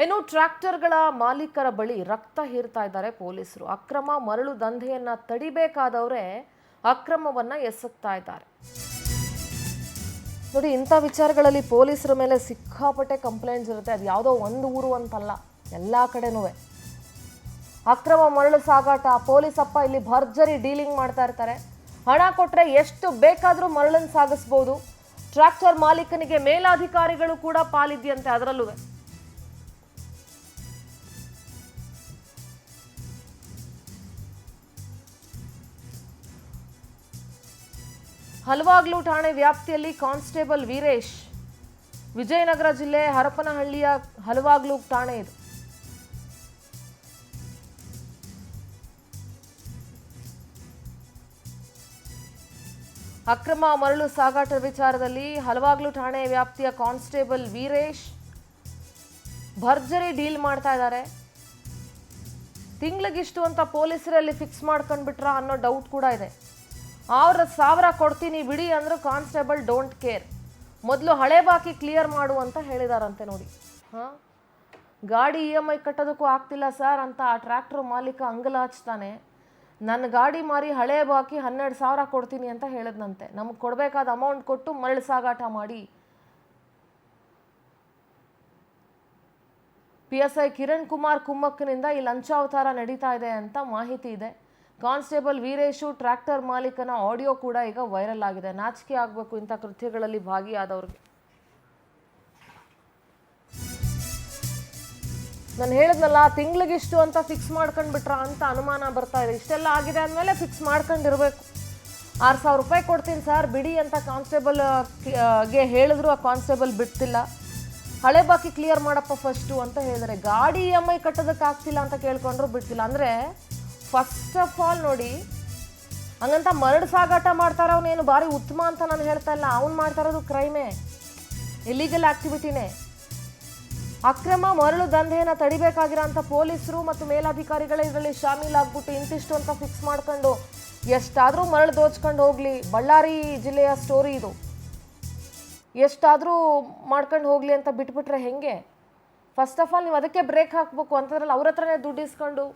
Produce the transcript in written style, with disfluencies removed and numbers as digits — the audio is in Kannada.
ಇನ್ನು ಟ್ರ್ಯಾಕ್ಟರ್ಗಳ ಮಾಲೀಕರ ಬಳಿ ರಕ್ತ ಹೀರ್ತಾ ಇದ್ದಾರೆ ಪೊಲೀಸರು. ಅಕ್ರಮ ಮರಳು ದಂಧೆಯನ್ನ ತಡಿಬೇಕಾದವರೇ ಅಕ್ರಮವನ್ನ ಎಸಗ್ತಾ ಇದ್ದಾರೆ. ನೋಡಿ, ಇಂಥ ವಿಚಾರಗಳಲ್ಲಿ ಪೊಲೀಸರ ಮೇಲೆ ಸಿಕ್ಕಾಪಟ್ಟೆ ಕಂಪ್ಲೇಂಟ್ಸ್ ಇರುತ್ತೆ. ಅದು ಯಾವುದೋ ಒಂದು ಊರು ಅಂತಲ್ಲ, ಎಲ್ಲ ಕಡೆನೂ ಅಕ್ರಮ ಮರಳು ಸಾಗಾಟ. ಪೊಲೀಸಪ್ಪ ಇಲ್ಲಿ ಭರ್ಜರಿ ಡೀಲಿಂಗ್ ಮಾಡ್ತಾ ಇರ್ತಾರೆ. ಹಣ ಕೊಟ್ಟರೆ ಎಷ್ಟು ಬೇಕಾದರೂ ಮರಳನ್ನು ಸಾಗಿಸ್ಬೋದು. ಟ್ರ್ಯಾಕ್ಟರ್ ಮಾಲೀಕನಿಗೆ ಮೇಲಾಧಿಕಾರಿಗಳು ಕೂಡ ಪಾಲಿದ್ಯಂತೆ ಅದರಲ್ಲೂ. ಹಲವಾಗ್ಲು ಠಾಣೆ ವ್ಯಾಪ್ತಿಯಲ್ಲಿ ಕಾನ್ಸ್ಟೇಬಲ್ ವೀರೇಶ್, ವಿಜಯನಗರ ಜಿಲ್ಲೆ ಹರಪನಹಳ್ಳಿಯ ಹಲವಾಗ್ಲು ಠಾಣೆ ಇದು. ಅಕ್ರಮ ಮರಳು ಸಾಗಾಟ ವಿಚಾರದಲ್ಲಿ ಹಲವಾಗ್ಲು ಠಾಣೆ ವ್ಯಾಪ್ತಿಯ ಕಾನ್ಸ್ಟೇಬಲ್ ವೀರೇಶ್ ಭರ್ಜರಿ ಡೀಲ್ ಮಾಡ್ತಾ ಇದ್ದಾರೆ. ತಿಂಗಳಿಗಿಷ್ಟು ಅಂತ ಪೊಲೀಸರಲ್ಲಿ ಫಿಕ್ಸ್ ಮಾಡ್ಕೊಂಡ್ಬಿಟ್ರ ಅನ್ನೋ ಡೌಟ್ ಕೂಡ ಇದೆ. 1000 ಕೊಡ್ತೀನಿ ಬಿಡಿ ಅಂದ್ರು ಕಾನ್ಸ್ಟೇಬಲ್ ಡೋಂಟ್ ಕೇರ್. ಮೊದಲು ಹಳೆ ಬಾಕಿ ಕ್ಲಿಯರ್ ಮಾಡು ಅಂತ ಹೇಳಿದಾರಂತೆ. ನೋಡಿ, ಗಾಡಿ EMI ಕಟ್ಟೋದಕ್ಕೂ ಆಗ್ತಿಲ್ಲ ಸರ್ ಅಂತ ಆ ಟ್ರ್ಯಾಕ್ಟರ್ ಮಾಲೀಕ ಅಂಗಲಾಚ್ತಾನೆ. ನನ್ನ ಗಾಡಿ ಮಾರಿ ಹಳೆ ಬಾಕಿ 12,000 ಕೊಡ್ತೀನಿ ಅಂತ ಹೇಳಿದ್ನಂತೆ. ನಮಗೆ ಕೊಡಬೇಕಾದ ಅಮೌಂಟ್ ಕೊಟ್ಟು ಮರಳು ಸಾಗಾಟ ಮಾಡಿ. PSI ಕಿರಣ್ ಕುಮಾರ್ ಕುಮ್ಮಕ್ಕನಿಂದ ಈ ಲಂಚಾವತಾರ ನಡೀತಾ ಇದೆ ಅಂತ ಮಾಹಿತಿ ಇದೆ. ಕಾನ್ಸ್ಟೇಬಲ್ ವೀರೇಶು ಟ್ರ್ಯಾಕ್ಟರ್ ಮಾಲೀಕನ ಆಡಿಯೋ ಕೂಡ ಈಗ ವೈರಲ್ ಆಗಿದೆ. ನಾಚಿಕೆ ಆಗಬೇಕು ಇಂಥ ಕೃತ್ಯಗಳಲ್ಲಿ ಭಾಗಿಯಾದವ್ರಿಗೆ. ನಾನು ಹೇಳಿದ್ನಲ್ಲ, ತಿಂಗಳಿಗಿಷ್ಟು ಅಂತ ಫಿಕ್ಸ್ ಮಾಡ್ಕೊಂಡ್ಬಿಟ್ರ ಅಂತ ಅನುಮಾನ ಬರ್ತಾ ಇದೆ. ಇಷ್ಟೆಲ್ಲ ಆಗಿದೆ ಅಂದಮೇಲೆ ಫಿಕ್ಸ್ ಮಾಡ್ಕೊಂಡಿರ್ಬೇಕು. 6,000 ರೂಪಾಯಿ ಕೊಡ್ತೀನಿ ಸರ್ ಬಿಡಿ ಅಂತ ಕಾನ್ಸ್ಟೇಬಲ್ಗೆ ಹೇಳಿದ್ರು. ಆ ಕಾನ್ಸ್ಟೇಬಲ್ ಬಿಡ್ತಿಲ್ಲ. ಹಳೆ ಬಾಕಿ ಕ್ಲಿಯರ್ ಮಾಡಪ್ಪ ಫಸ್ಟು ಅಂತ ಹೇಳಿದ್ರೆ, ಗಾಡಿ EMI ಕಟ್ಟೋದಕ್ಕೆ ಆಗ್ತಿಲ್ಲ ಅಂತ ಕೇಳ್ಕೊಂಡ್ರು ಬಿಡ್ತಿಲ್ಲ. ಅಂದರೆ ಫಸ್ಟ್ ಆಫ್ ಆಲ್ ನೋಡಿ, ಹಂಗಂತ ಮರಳು ಸಾಗಾಟ ಮಾಡ್ತಾರ ಅವನೇನು ಭಾರಿ ಉತ್ತಮ ಅಂತ ನಾನು ಹೇಳ್ತಾ ಇಲ್ಲ. ಅವ್ನು ಮಾಡ್ತಾ ಇರೋದು ಕ್ರೈಮೇ, ಇಲ್ಲಿಗಲ್ ಆಕ್ಟಿವಿಟಿನೇ. ಅಕ್ರಮ ಮರಳು ದಂಧೆಯನ್ನು ತಡಿಬೇಕಾಗಿರೋಂಥ ಪೊಲೀಸರು ಮತ್ತು ಮೇಲಾಧಿಕಾರಿಗಳೇ ಇದರಲ್ಲಿ ಶಾಮೀಲಾಗ್ಬಿಟ್ಟು ಇಂತಿಷ್ಟು ಅಂತ ಫಿಕ್ಸ್ ಮಾಡ್ಕೊಂಡು ಎಷ್ಟಾದರೂ ಮರಳು ದೋಚ್ಕೊಂಡು ಹೋಗಲಿ. ಬಳ್ಳಾರಿ ಜಿಲ್ಲೆಯ ಸ್ಟೋರಿ ಇದು. ಎಷ್ಟಾದರೂ ಮಾಡ್ಕೊಂಡು ಹೋಗಲಿ ಅಂತ ಬಿಟ್ಬಿಟ್ರೆ ಹೆಂಗೆ? ಫಸ್ಟ್ ಆಫ್ ಆಲ್ ನೀವು ಅದಕ್ಕೆ ಬ್ರೇಕ್ ಹಾಕಬೇಕು. ಅಂತಂದ್ರಲ್ಲಿ ಅವ್ರ ಹತ್ರನೇ ದುಡ್ಡು ಇಸ್ಕೊಂಡು